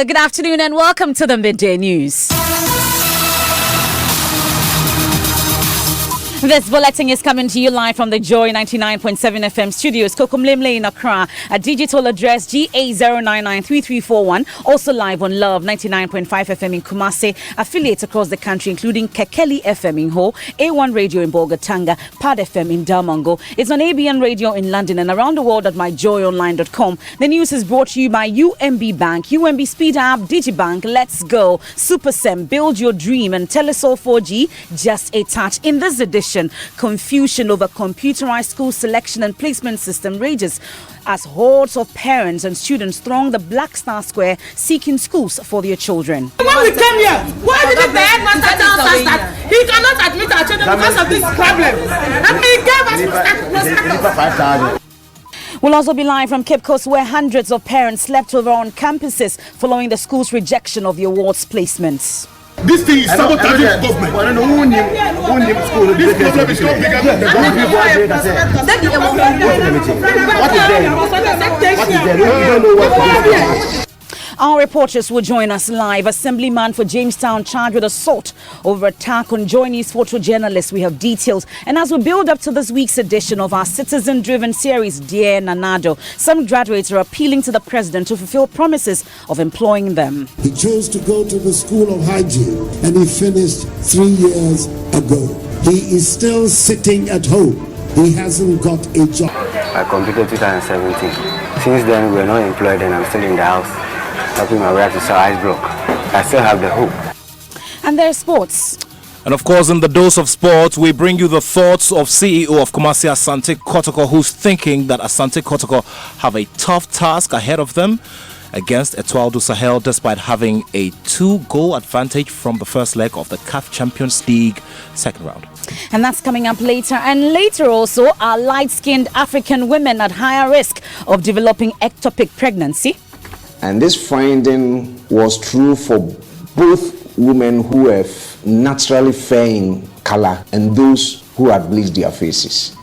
Good afternoon and welcome to the Midday News. This bulletin is coming to you live from the Joy 99.7 FM studios, Kokomlemle in Accra, at digital address GA0993341, also live on Love 99.5 FM in Kumasi, affiliates across the country including Kekeli FM in Ho, A1 Radio in Bolgatanga, Pad FM in Damongo. It's on ABN Radio in London and around the world at myjoyonline.com. The news is brought to you by UMB Bank, UMB Speed App, Digibank, Let's Go, SuperSem, Build Your Dream, and Telesol 4G, just a touch. In this edition, confusion over computerized school selection and placement system rages as hordes of parents and students throng the Black Star Square seeking schools for their children. When we came here, why didn't the headmaster tell us that he cannot admit our children because of this problem? And he gave us 5,000. We'll also be live from Cape Coast, where hundreds of parents slept over on campuses following the school's rejection of the awards placements. This thing is sabotaging government. This problem is not bigger than the government. What is there? You don't know what is there. Our reporters will join us live. Assemblyman for Jamestown charged with assault over attack on Joy News photojournalist. We have details. And as we build up to this week's edition of our citizen-driven series, Dear Nanado, some graduates are appealing to the president to fulfill promises of employing them. He chose to go to the School of Hygiene and he finished 3 years ago. He is still sitting at home. He hasn't got a job. I completed 2017. Since then, we are not employed and I'm still in the house, helping my wife to sell ice block. I still have the hope. And there's sports. And of course, in the dose of sports, we bring you the thoughts of CEO of Kumasi Asante Kotoko, who's thinking that Asante Kotoko have a tough task ahead of them against Etoile du Sahel, despite having a 2-goal advantage from the first leg of the CAF Champions League second round. And that's coming up later. And later also, are light-skinned African women at higher risk of developing ectopic pregnancy? And this finding was true for both women who have naturally fair in color and those who had bleached their faces.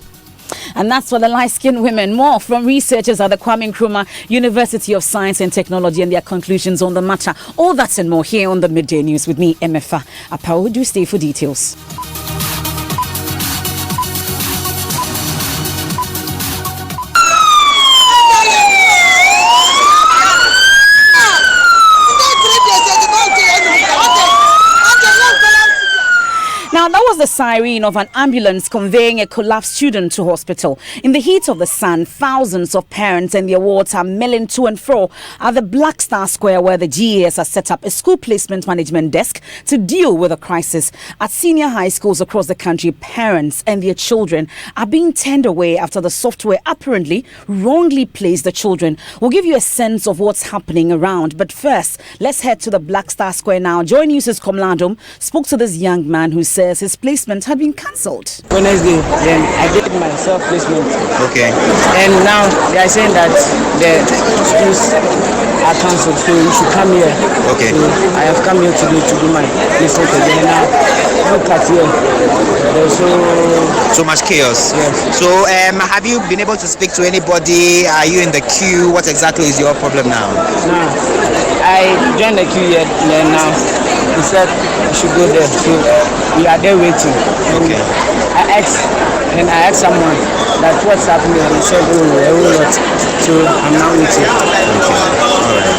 And that's for the light-skinned women. More from researchers at the Kwame Nkrumah University of Science and Technology and their conclusions on the matter. All that and more here on the Midday News with me, Emefa Apao. Do stay for details. Now, that was the siren of an ambulance conveying a collapsed student to hospital. In the heat of the sun, thousands of parents and their wards are milling to and fro at the Black Star Square, where the GAS has set up a school placement management desk to deal with the crisis. At senior high schools across the country, parents and their children are being turned away after the software apparently wrongly placed the children. We'll give you a sense of what's happening around. But first, let's head to the Black Star Square now. Joy News' Komladom spoke to this young man who says his placement had been cancelled. Wednesday, then I did my self-placement. Okay. And now they are saying that the schools are cancelled, so you should come here. Okay. So I have come here today to do my placement again. Now, look at here. There's so much chaos. Yes. So, have you been able to speak to anybody? Are you in the queue? What exactly is your problem now? Now, I joined the queue here, and then now he said you should go there. So we are there waiting. Okay. I asked someone that what's happening, and he said, oh, a whole lot. So I'm now waiting. Okay. All right.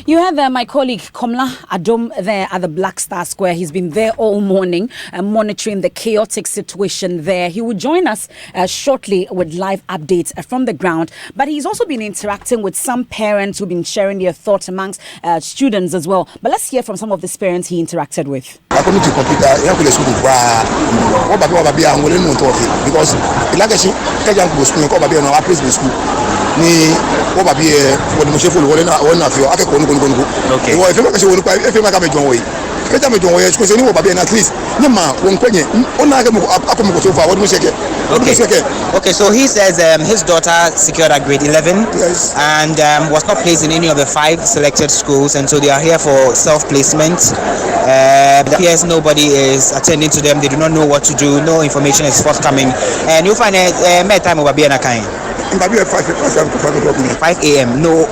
You have my colleague Komla Adom there at the Black Star Square. He's been there all morning monitoring the chaotic situation there. He will join us shortly with live updates from the ground. But he's also been interacting with some parents who've been sharing their thoughts amongst students as well. But let's hear from some of these parents he interacted with. Okay, so he says his daughter secured a grade 11 and was not placed in any of the 5 selected schools, and so they are here for self-placement. It appears nobody is attending to them. They do not know what to do. No information is forthcoming, and you'll find a time over being a kind. Mbabi 5 a.m. No,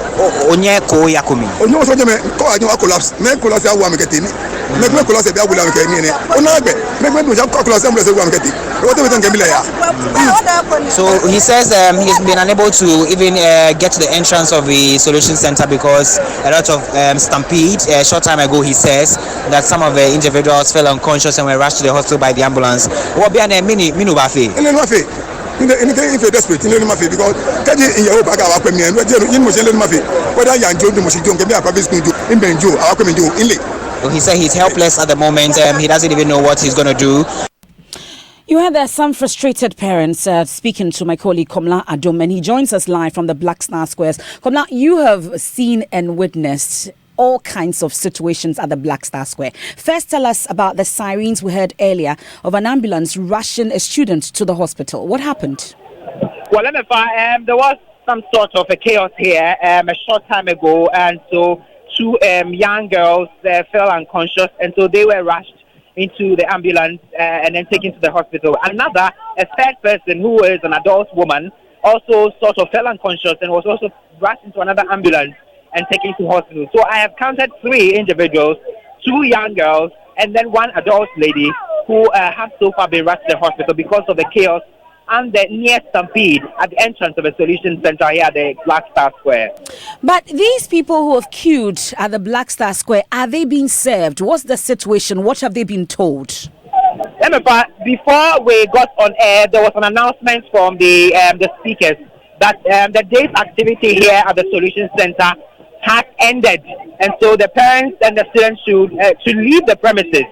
onye ko yakumi. Onye so me ko anyo collapse. Me collapse awu ameketi ni. Me collapse be awu ameketi ni. Ona agbe. Me do ja collapse am awu ameketi. What we think Emile ya. So he says he's been unable to even get to the entrance of the solution center because a lot of stampede. A short time ago, he says that some of the individuals fell unconscious and were rushed to the hospital by the ambulance. What be a minu bafe? In the desperate, in the because in your back our premier, in whether you enjoy the Moshiton, can be a public school in Benjo, our coming in. He said he's helpless at the moment. He doesn't even know what he's going to do. You heard there some frustrated parents speaking to my colleague Komla Adom, and he joins us live from the Black Star Squares. Komla, you have seen and witnessed all kinds of situations at the Black Star Square. First, tell us about the sirens we heard earlier of an ambulance rushing a student to the hospital. What happened? Well, there was some sort of a chaos here a short time ago, and so two young girls fell unconscious, and so they were rushed into the ambulance and then taken to the hospital. A third person who is an adult woman also sort of fell unconscious and was also rushed into another ambulance and taken to hospital. So I have counted 3 individuals, 2 young girls, and then 1 adult lady who have so far been rushed to the hospital because of the chaos and the near stampede at the entrance of a solution center here at the Black Star Square. But these people who have queued at the Black Star Square, are they being served? What's the situation? What have they been told? Before we got on air, there was an announcement from the speakers that the day's activity here at the solution center has ended, and so the parents and the students should leave the premises.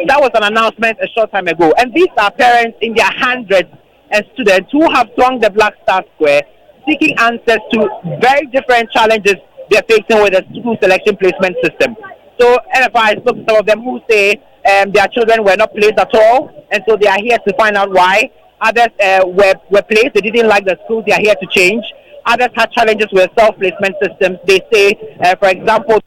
That was an announcement a short time ago, and these are parents in their hundreds and students who have thronged the Black Star Square seeking answers to very different challenges they're facing with the school selection placement system. So I spoke to some of them who say their children were not placed at all, and so they are here to find out why. Others were placed, they didn't like the school, they are here to change. Others had challenges with self-placement systems. They say, for example...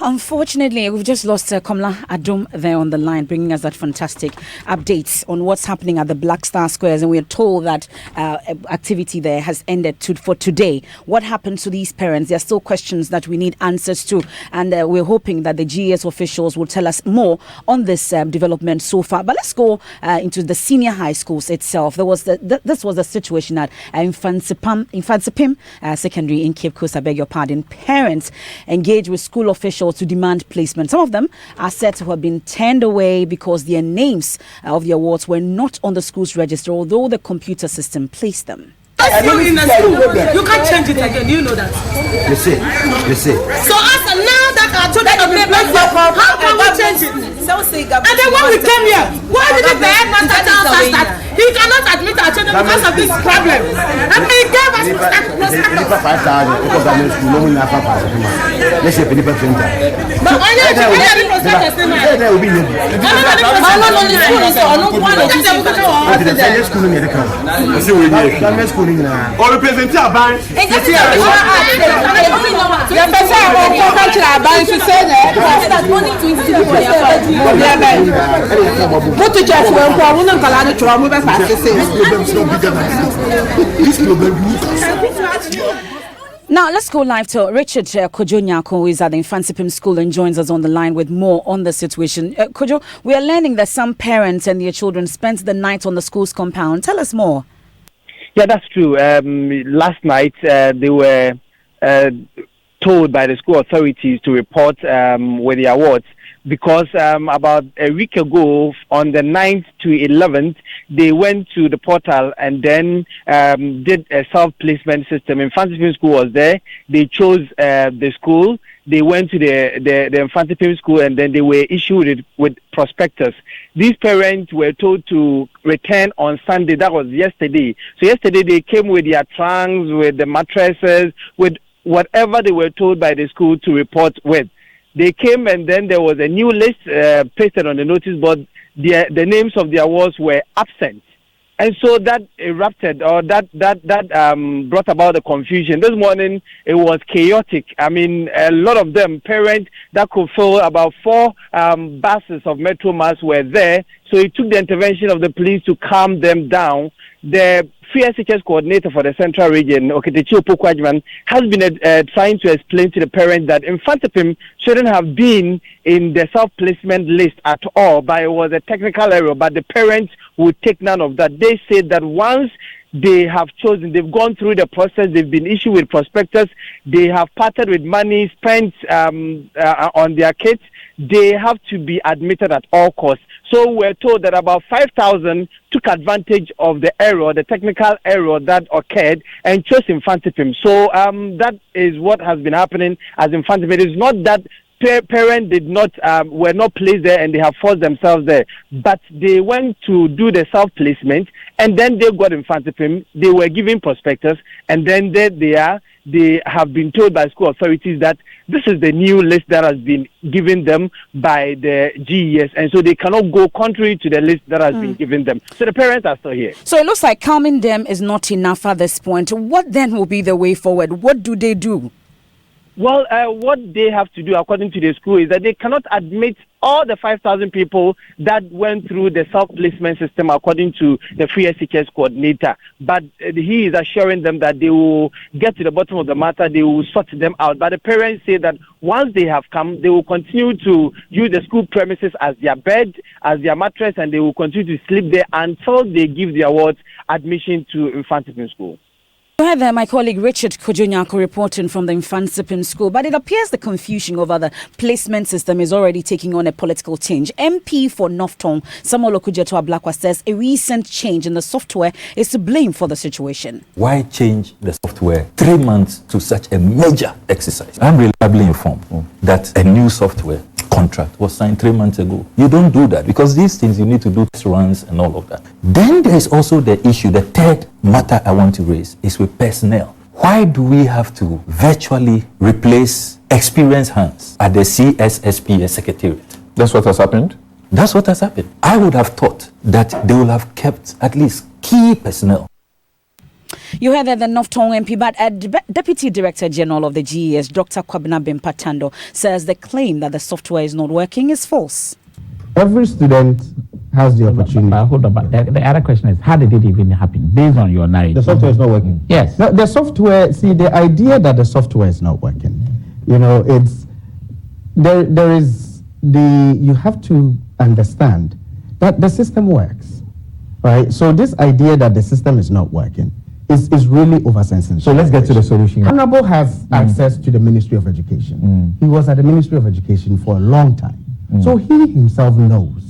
Unfortunately, we've just lost Komla Adom there on the line, bringing us that fantastic updates on what's happening at the Black Star Squares. And we're told that activity there has ended for today. What happened to these parents? There are still questions that we need answers to. And we're hoping that the GS officials will tell us more on this development so far. But let's go into the senior high schools itself. There was this was the situation at Infansipim Secondary in Cape Coast. I beg your pardon. Parents engaged with school officials to demand placement. Some of them are said to have been turned away because their names of the awards were not on the school's register, although the computer system placed them. In a school, you can't change it again. You know that. You see. So as now that our children have been placed, how can we change it? And then when we came here, why did the headmaster tell us that he cannot admit our children because of this problem? And he gave us Or represent our bank. Now, let's go live to Richard Kojo, who is at the Infansipim School and joins us on the line with more on the situation. Kojo, we are learning that some parents and their children spent the night on the school's compound. Tell us more. Yeah, that's true. Last night, they were told by the school authorities to report with the awards because about a week ago, on the 9th to 11th, they went to the portal and then did a self-placement system. Infansipim School was there. They chose the school. They went to the Infansipim School and then they were issued with prospectus. These parents were told to return on Sunday. That was yesterday. So yesterday they came with their trunks, with the mattresses, with whatever they were told by the school to report with. They came and then there was a new list pasted on the notice board. The names of the awards were absent. And so that erupted, or that brought about the confusion. This morning, it was chaotic. I mean, a lot of them, parents that could fill about 4 buses of Metro Mass were there. So it took the intervention of the police to calm them down. The Free SHS coordinator for the Central Region, Oketechi Opoku-Agyeman, has been trying to explain to the parents that Infantipim shouldn't have been in the self-placement list at all, but it was a technical error, but the parents would take none of that. They said that once they have chosen, they've gone through the process, they've been issued with prospectus, they have parted with money spent on their kids, they have to be admitted at all costs. So we're told that about 5,000 took advantage of the error, the technical error that occurred, and chose Infantipim. So that is what has been happening as Infantipim. It is not that parents did not were not placed there and they have forced themselves there, but they went to do the self-placement and then they got Infantipim. They were given prospectus, and then they have been told by school authorities that this is the new list that has been given them by the GES, and so they cannot go contrary to the list that has been given them. So the parents are still here. So it looks like calming them is not enough at this point. What then will be the way forward? What do they do? Well, what they have to do, according to the school, is that they cannot admit all the 5,000 people that went through the self-placement system, according to the Free SHS coordinator. But he is assuring them that they will get to the bottom of the matter, they will sort them out. But the parents say that once they have come, they will continue to use the school premises as their bed, as their mattress, and they will continue to sleep there until they give the awards admission to Infantipim School. You had there my colleague Richard Kojonyako reporting from the Infantipim School, but it appears the confusion over the placement system is already taking on a political change. MP for North Tongue, Samuel Okudzeto-Ablakwa, says a recent change in the software is to blame for the situation. Why change the software 3 months to such a major exercise? I'm reliably informed that a new software contract was signed 3 months ago. You don't do that because these things you need to do test runs and all of that. Then there is also the issue, the third matter I want to raise is with personnel. Why do we have to virtually replace experienced hands at the CSSPS secretariat? That's what has happened? That's what has happened. I would have thought that they will have kept at least key personnel. You heard that the North Tongue MP, but Deputy Director General of the GES, Dr. Kwabena Bempah-Tando, says the claim that the software is not working is false. Every student has the opportunity. Hold on, the other question is, how did it even happen? Based on your narrative. The software is not working. Yes. No, the software, see, the idea that the software is not working, you know, it's, there is you have to understand that the system works, right? So this idea that the system is not working is really oversensitive. So let's get to the solution. Honorable has access to the Ministry of Education. He was at the Ministry of Education for a long time. So he himself knows,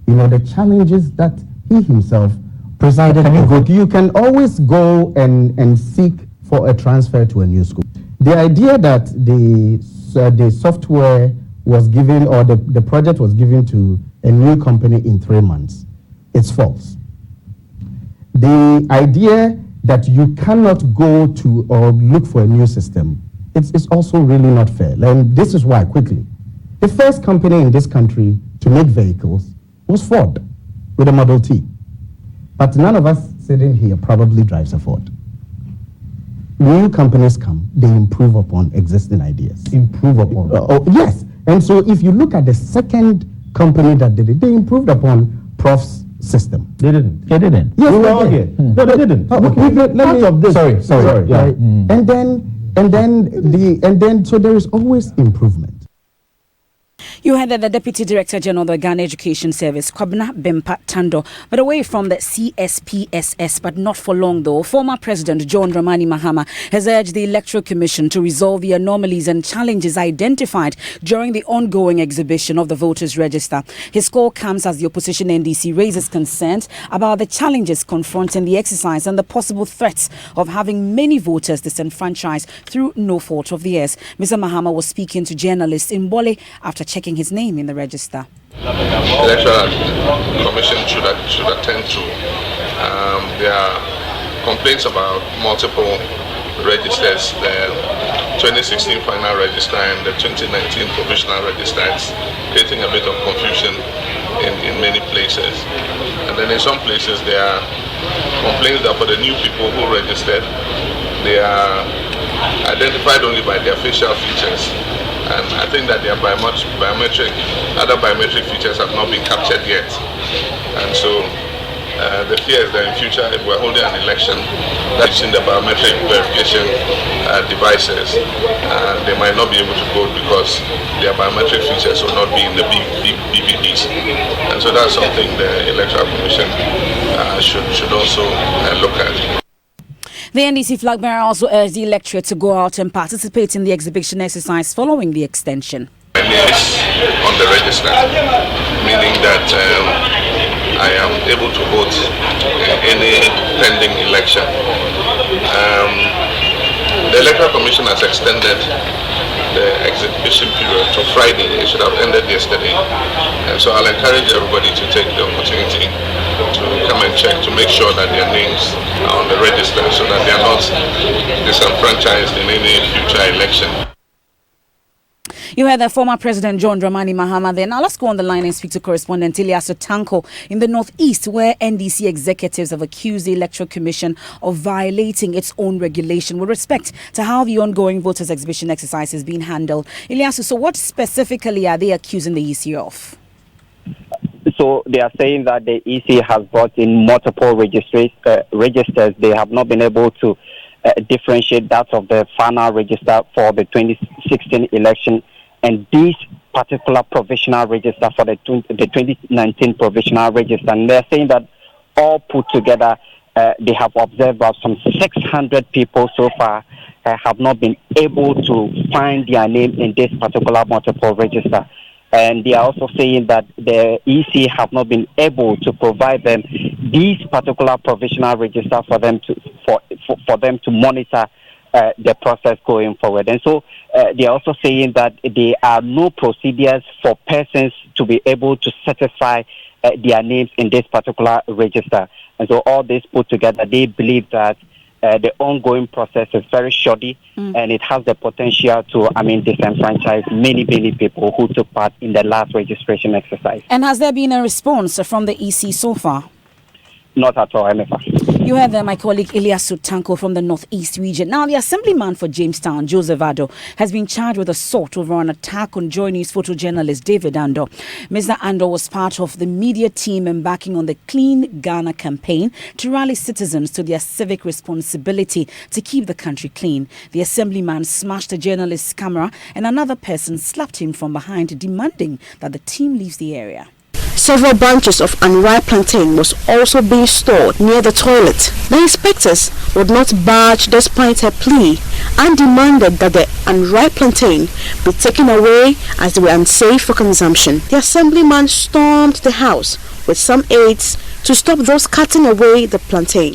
you know, the challenges that he himself presided over. You can always go and seek for a transfer to a new school. The idea that the software was given or the project was given to a new company in 3 months, it's false. The idea that you cannot go to or look for a new system, it's also really not fair. And this is why, quickly, the first company in this country to make vehicles was Ford with a Model T. But none of us sitting here probably drives a Ford. New companies come, they improve upon existing ideas. Improve upon? Yes. And so if you look at the second company that did it, they improved upon Prof's system. They didn't. They didn't. Yes, we they were did. No, they didn't. Sorry. And then so there is always improvement. You heard that the Deputy Director General of the Ghana Education Service, Kwabena Bempah-Tando, but away from the CSPSS, but not for long though, former President John Dramani Mahama has urged the Electoral Commission to resolve the anomalies and challenges identified during the ongoing exhibition of the voters' register. His call comes as the opposition NDC raises concerns about the challenges confronting the exercise and the possible threats of having many voters disenfranchised through no fault of theirs. Mr. Mahama was speaking to journalists in Bole after checking his name in the register. Electoral Commission should attend to. There are complaints about multiple registers, the 2016 final register and the 2019 provisional register. It's creating a bit of confusion in many places. And then in some places there are complaints that for the new people who registered, they are identified only by their facial features. And I think that their other biometric features have not been captured yet. And so The fear is that in future, if we're holding an election that's in the biometric verification devices, they might not be able to vote because their biometric features will not be in the BVPs. And so that's something the Electoral Commission should also look at. The NDC flag bearer also urged the electorate to go out and participate in the exhibition exercise following the extension. My name is on the register, meaning that I am able to vote in any pending election. The Electoral Commission has extended the exhibition period to Friday. It should have ended yesterday. And so I'll encourage everybody to take the opportunity to come and check to make sure that their names are on the register so that they are not disenfranchised in any future election. You heard the former President John Dramani Mahama there. Now let's go on the line and speak to correspondent Ilyasu Tanko in the Northeast, where NDC executives have accused the Electoral Commission of violating its own regulation with respect to how the ongoing voters' exhibition exercise is being handled. Ilyasu, so what specifically are they accusing the EC of? So they are saying that the EC has brought in multiple registers. They have not been able to differentiate that of the final register for the 2016 election and this particular provisional register for the 2019 provisional register. And they're saying that all put together, they have observed that some 600 people so far have not been able to find their name in this particular multiple register. And they are also saying that the EC have not been able to provide them these particular provisional register for them to monitor the process going forward. And so they are also saying that there are no procedures for persons to be able to satisfy their names in this particular register. And so all this put together, they believe that the ongoing process is very shoddy and it has the potential to, disenfranchise many people who took part in the last registration exercise. And has there been a response from the EC so far? Not at all, MFA. You heard my colleague Ilyasu Tanko from the Northeast region. Now, the assemblyman for Jamestown, Joseph Ado, has been charged with assault over an attack on Joy News photojournalist David Ando. Mr. Ando was part of the media team embarking on the Clean Ghana campaign to rally citizens to their civic responsibility to keep the country clean. The assemblyman smashed the journalist's camera and another person slapped him from behind, demanding that the team leaves the area. Several bunches of unripe plantain was also being stored near the toilet. The inspectors would not budge despite her plea and demanded that the unripe plantain be taken away as they were unsafe for consumption. The assemblyman stormed the house with some aides to stop those cutting away the plantain.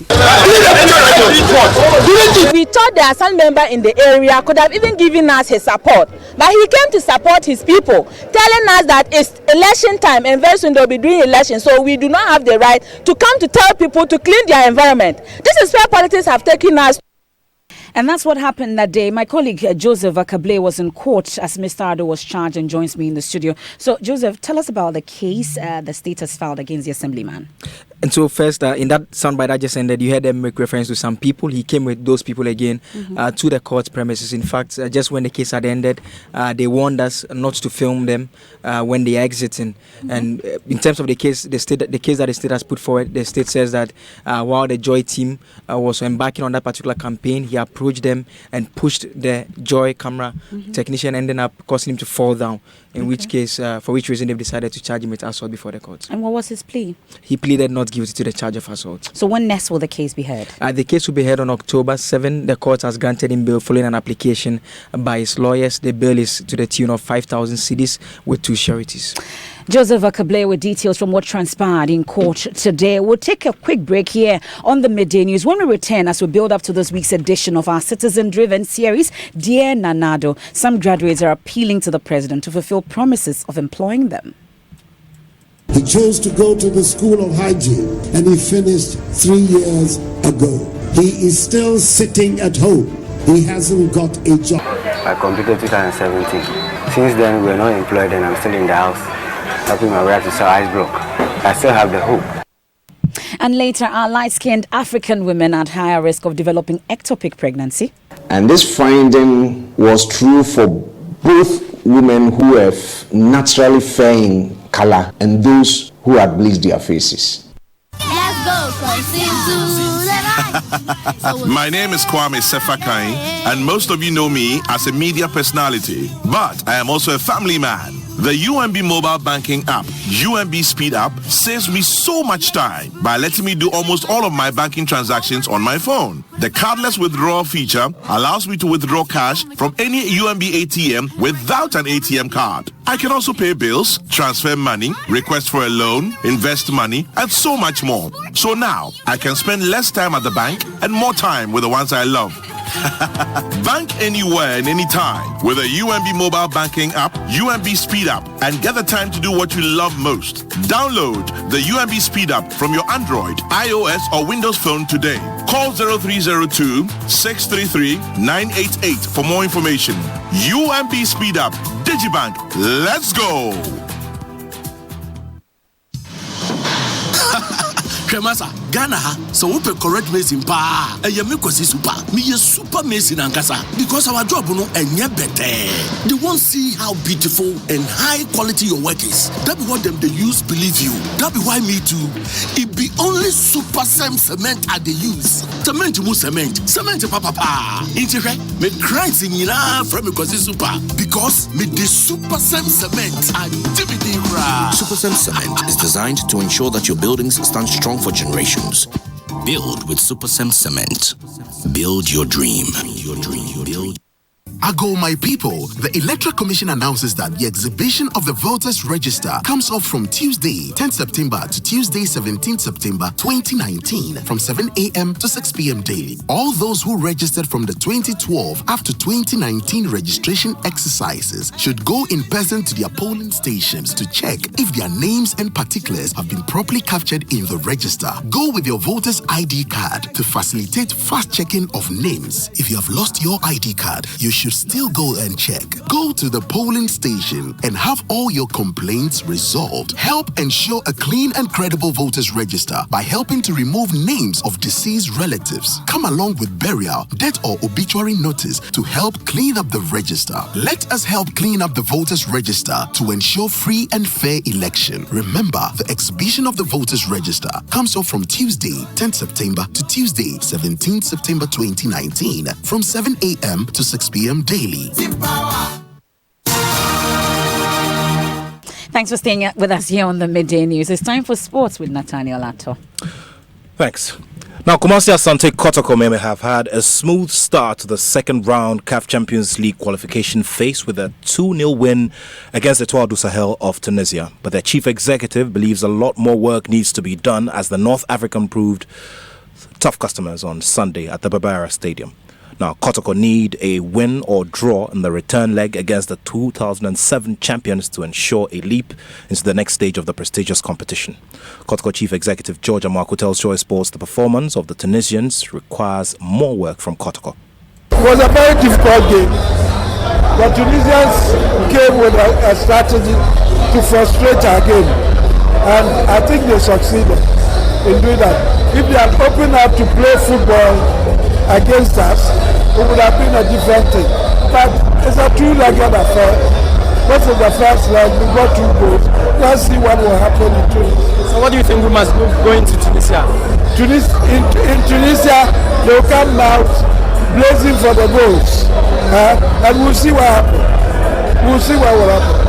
We thought the assembly member in the area could have even given us his support, but he came to support his people, telling us that it's election time and very soon they'll be doing elections, so we do not have the right to come to tell people to clean their environment. This is where politics have taken us. And that's what happened that day. My colleague Joseph Akable was in court as Mr. Ado was charged and joins me in the studio. So, Joseph, tell us about the case the state has filed against the assemblyman. And so first, in that soundbite that just ended, you heard them make reference to some people. He came with those people again to the court premises. In fact, just when the case had ended, they warned us not to film them when they are exiting. And in terms of the case, the case that the state has put forward, the state says that while the Joy team was embarking on that particular campaign, he approached them and pushed the Joy camera technician, ending up causing him to fall down. In which case, for which reason they've decided to charge him with assault before the court. And what was his plea? He pleaded not guilty to the charge of assault. So when next will the case be heard? The case will be heard on October 7. The court has granted him bail following an application by his lawyers. The bail is to the tune of 5,000 cedis with 2 sureties. Joseph Akable with details from what transpired in court today. We'll take a quick break here on the Midday News. When we return, as we build up to this week's edition of our citizen-driven series, Dear Nanado, some graduates are appealing to the president to fulfill promises of employing them. He chose to go to the School of Hygiene and he finished 3 years ago. He is still sitting at home. He hasn't got a job. I completed 2017. Since then, we're not employed and I'm still in the house, helping my wife to sell ice block. I still have the hope. And later, our light-skinned African women at higher risk of developing ectopic pregnancy. And this finding was true for both women who have naturally fair in color and those who had bleached their faces. Let's go. My name is Kwame Sefakai, and most of you know me as a media personality, but I am also a family man. The UMB mobile banking app, UMB Speed App, saves me so much time by letting me do almost all of my banking transactions on my phone. The cardless withdrawal feature allows me to withdraw cash from any UMB ATM without an ATM card. I can also pay bills, transfer money, request for a loan, invest money, and so much more. So now, I can spend less time at the bank and more time with the ones I love. Bank anywhere and anytime with a UMB mobile banking app, UMB Speed App, and get the time to do what you love most. Download the UMB Speed App from your Android, iOS, or Windows phone today. Call 0302-633-988 for more information. UMB Speed App, Digibank, let's go! Kremasa, Ghana, so we correct Mason pa. A Yamikosi super. Me a super Mason and Kasa. Because our job no and better. They won't see how beautiful and high quality your work is. That be what them they use believe you. That be why me too. It be only super same cement at the use. Cement mu cement. Cement papa. Intere me crying singing from because super. Because me the super same cement and DVD ra. Super Same Cement is designed to ensure that your buildings stand strong for generations. Build with Super Same Cement. Build your dream. Build. Ago, my people, the Electoral Commission announces that the exhibition of the voters' register comes off from Tuesday, 10th September to Tuesday, 17th September 2019 from 7 a.m. to 6 p.m. daily. All those who registered from the 2012 after 2019 registration exercises should go in person to their polling stations to check if their names and particulars have been properly captured in the register. Go with your voter's ID card to facilitate fast checking of names. If you have lost your ID card, you should still go and check. Go to the polling station and have all your complaints resolved. Help ensure a clean and credible voters register by helping to remove names of deceased relatives. Come along with burial, death or obituary notice to help clean up the register. Let us help clean up the voters register to ensure free and fair election. Remember, the exhibition of the voters register comes off from Tuesday, 10th September to Tuesday, 17th September 2019 from 7 a.m. to 6 p.m. daily. Thanks for staying with us here on the Midday News. It's time for sports with Nathaniel Atto. Thanks. Now, Kumasi Asante Kotoko may have had a smooth start to the second round CAF Champions League qualification phase with a 2-0 win against Etoile du Sahel of Tunisia. But their chief executive believes a lot more work needs to be done as the North African proved tough customers on Sunday at the Barbara Stadium. Now, Kotoko need a win or draw in the return leg against the 2007 champions to ensure a leap into the next stage of the prestigious competition. Kotoko Chief Executive George Amaku tells Joy Sports the performance of the Tunisians requires more work from Kotoko. It was a very difficult game. The Tunisians came with a strategy to frustrate our game, and I think they succeeded in doing that. If they had opened up to play football against us, it would have been a different thing. But it's a two-legged affair. This is the first leg, we got 2 goals. Let's see what will happen in Tunisia. So what do you think we must do going to Tunisia? In Tunisia, they'll come out blazing for the goals. And we'll see what happens. We'll see what will happen.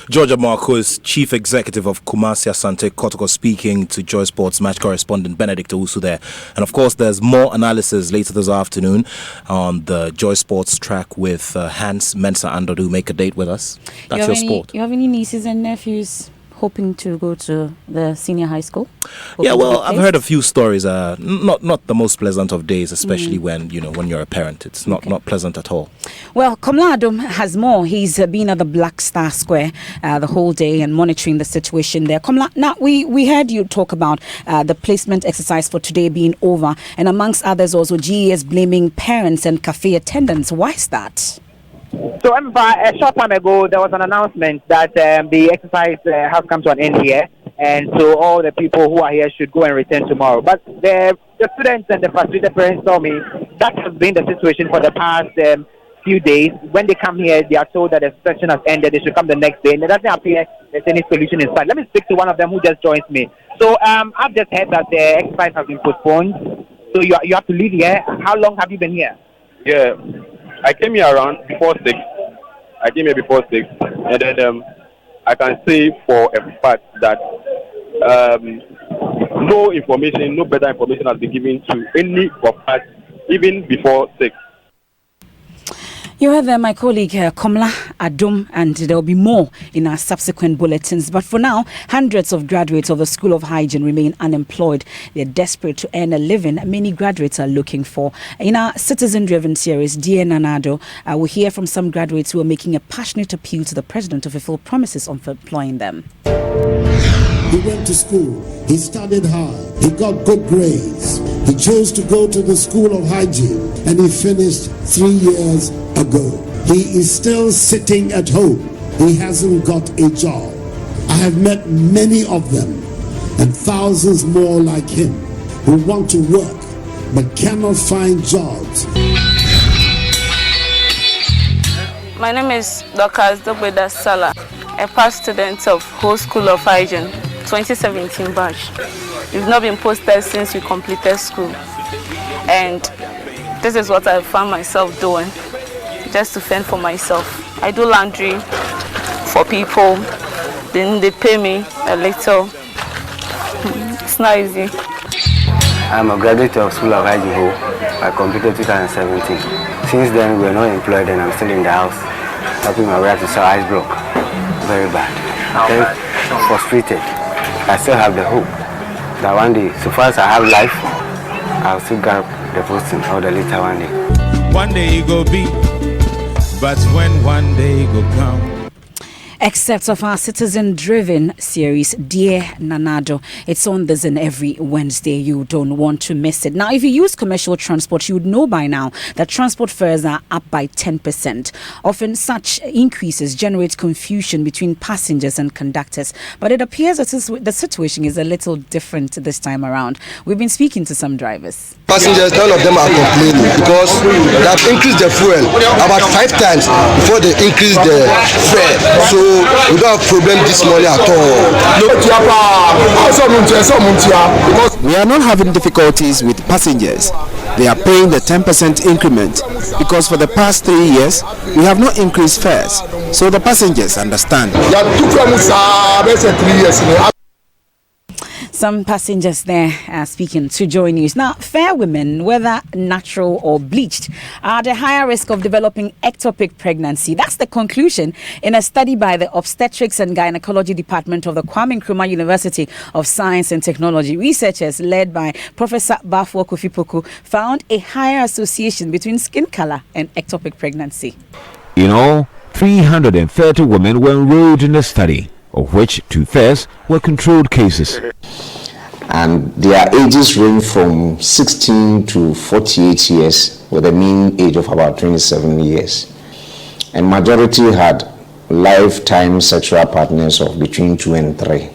George Amaku is Chief Executive of Kumasi Asante Kotoko speaking to Joy Sports match correspondent Benedict Owusu there. And of course, there's more analysis later this afternoon on the Joy Sports track with Hans Mensah Andodu. Make a date with us. That's your sport. You have any nieces and nephews hoping to go to the senior high school? Yeah, well, I've heard a few stories. Not the most pleasant of days, especially when you're a parent. It's not pleasant at all. Well, Komladum has more. He's been at the Black Star Square the whole day and monitoring the situation there. Komla, now we heard you talk about the placement exercise for today being over, and amongst others also GES blaming parents and cafe attendants. Why is that? So, a short time ago, there was an announcement that the exercise has come to an end here, and so all the people who are here should go and return tomorrow. But the students and the frustrated parents told me that has been the situation for the past few days. When they come here, they are told that the session has ended. They should come the next day, and it doesn't appear there's any solution in sight. Let me speak to one of them who just joins me. So I've just heard that the exercise has been postponed. So you have to leave here. How long have you been here? Yeah, I came here around before 6. I came here before 6, and then I can say for a fact that no information, no better information has been given to any of us, even before 6. You heard there my colleague Komla Adom, and there will be more in our subsequent bulletins. But for now, hundreds of graduates of the School of Hygiene remain unemployed. They're desperate to earn a living. Many graduates are looking for. In our citizen-driven series, Dear Nanado, we hear from some graduates who are making a passionate appeal to the president to fulfill promises of employing them. He went to school. He studied hard. He got good grades. He chose to go to the School of Hygiene, and he finished 3 years ago. He is still sitting at home. He hasn't got a job. I have met many of them and thousands more like him who want to work but cannot find jobs. My name is Dr. Dobeda Sala, a past student of Whole School of Hygiene, 2017 batch. We've not been posted since we completed school. And this is what I found myself doing, just to fend for myself. I do laundry for people, then they pay me a little. It's not easy. I'm a graduate of School of Hygiene. I completed 2017. Since then, we're not employed and I'm still in the house, helping my wife to sell ice block. Very bad. Very frustrated. I still have the hope that one day, so far as I have life, I'll still grab the posting or the later one day. One day you go be, but when one day you go come. Excerpts of our citizen-driven series, Dear Nanado. It's on this and every Wednesday. You don't want to miss it. Now, if you use commercial transport, you would know by now that transport fares are up by 10%. Often, such increases generate confusion between passengers and conductors. But it appears that the situation is a little different this time around. We've been speaking to some drivers. Passengers, none of them are complaining because they have increased the fuel about 5 times before they increased the fare. So we don't have problem this morning at all. We are not having difficulties with passengers. They are paying the 10% increment because for the past 3 years we have not increased fares. So the passengers understand. Some passengers there are speaking to Joy News. Now, fair women, whether natural or bleached, are at a higher risk of developing ectopic pregnancy. That's the conclusion in a study by the Obstetrics and Gynecology Department of the Kwame Nkrumah University of Science and Technology. Researchers led by Professor Bafo Kofi-Poku found a higher association between skin color and ectopic pregnancy. In all, 330 women were enrolled in the study, of which 2/3 were controlled cases. And their ages range from 16 to 48 years, with a mean age of about 27 years. And majority had lifetime sexual partners of between 2 and 3.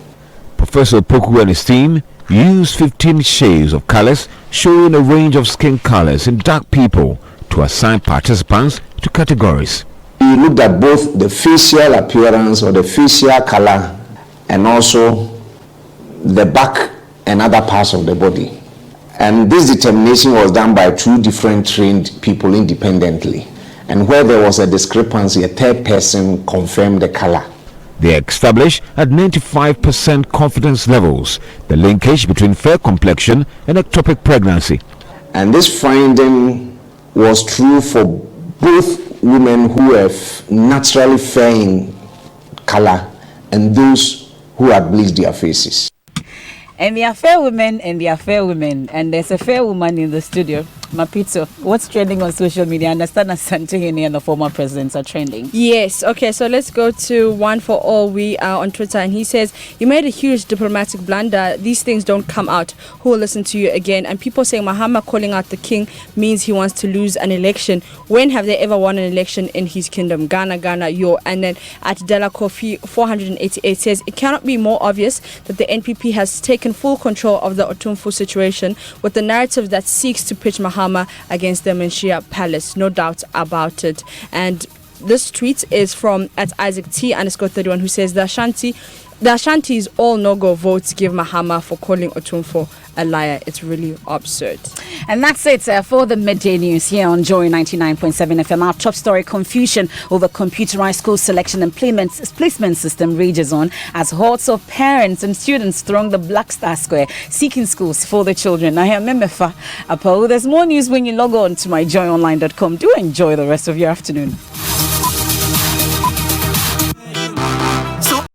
Professor Poku and his team used 15 shades of colors showing a range of skin colors in dark people to assign participants to categories. We looked at both the facial appearance or the facial color and also the back and other parts of the body. And this determination was done by 2 different trained people independently. And where there was a discrepancy, a third person confirmed the color. They established at 95% confidence levels the linkage between fair complexion and ectopic pregnancy. And this finding was true for both women who have naturally fair in color and those who had bleached their faces. And they are fair women, and there's a fair woman in the studio. Mapito, what's trending on social media? I understand Asante and the former presidents are trending. Yes, okay, so let's go to One for All. We are on Twitter, and he says, you made a huge diplomatic blunder. These things don't come out. Who will listen to you again? And people saying Mahama calling out the king means he wants to lose an election. When have they ever won an election in his kingdom? Ghana, yo. And then at Della Kofi 488 says, it cannot be more obvious that the NPP has taken full control of the Otumfu situation with the narrative that seeks to pitch Mahama Mahama against the Menchia Palace. No doubt about it. And this tweet is from at Isaac T_31 who says the Ashantis all no-go votes give Mahama for calling Otumfo a liar. It's really absurd. And that's it for the midday news here on Joy 99.7 FM. Our top story: confusion over computerized school selection and placement system rages on as hordes of parents and students throng the Black Star Square seeking schools for their children. I am Memefa Apo. There's more news when you log on to myjoyonline.com. Do enjoy the rest of your afternoon.